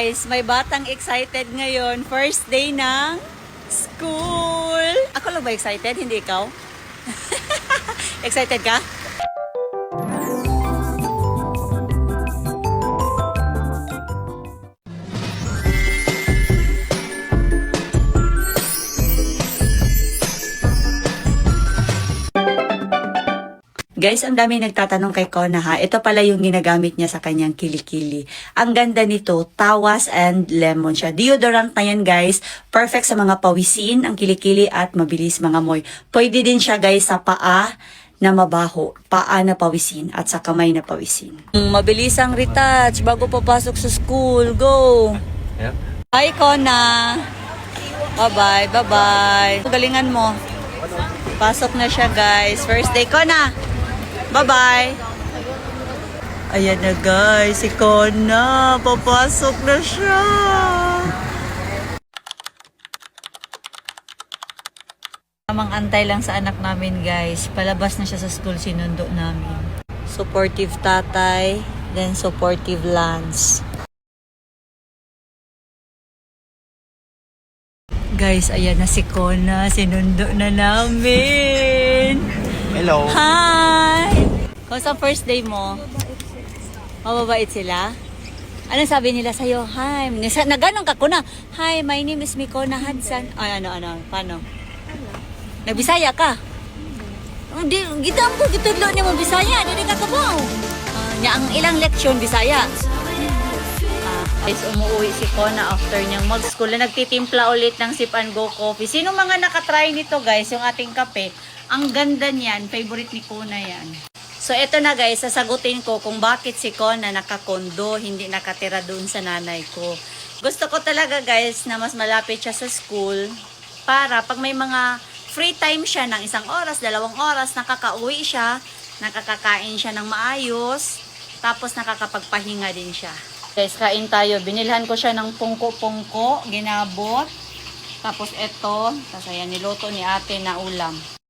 guys, may batang excited ngayon. First day ng school. Ako lang ba excited? Hindi ikaw? Excited ka? Guys, ang dami nagtatanong kay Kona ha. Ito pala yung ginagamit niya sa kanyang kilikili. Ang ganda nito, tawas and lemon siya. Deodorant na yan guys. Perfect sa mga pawisin, ang kilikili at mabilis mga moy. Pwede din siya guys sa paa na mabaho, paa na pawisin at sa kamay na pawisin. Mabilis ang retouch bago papasok sa school. Go! Yep. Hi Kona! Bye-bye, bye-bye. Galingan mo. Pasok na siya guys. First day Kona! Bye-bye! Ayan na guys, si Kona. Papasok na siya. Tamang antay lang sa anak namin guys. Palabas na siya sa school, sinundo namin. Supportive tatay, then supportive Lance. Guys, ayan na si Kona. Sinundo na namin. Hello. Hi! Kumusta ang first day mo? Mababait sila? Anong sabi nila sa'yo? Hi! Naganon ka, Kona. Hi, my name is Mikona Hudson. Ay, ano? Paano? Nagbisaya ka? Hindi, gitampo, gitudlo niya mo Bisaya. Hindi ka kabaw. Ang ilang leksyon, Bisaya. Guys, umuwi si Kona after niyang mag-school na nagtitimpla ulit ng Sip and Go coffee. Sino mga nakatry nito guys, yung ating kape? Ang ganda niyan, favorite ni Kona yan. So ito na guys, sasagutin ko kung bakit si Kona nakakondo, hindi nakatira doon sa nanay ko. Gusto ko talaga guys na mas malapit siya sa school para pag may mga free time siya ng 1 oras, 2 oras, nakakauwi siya, nakakakain siya ng maayos, tapos nakakapagpahinga din siya. Guys, kain tayo. Binilhan ko siya ng pungko-pungko, ginabot. Tapos ito, tapos ayan, niluto ni ate na ulam.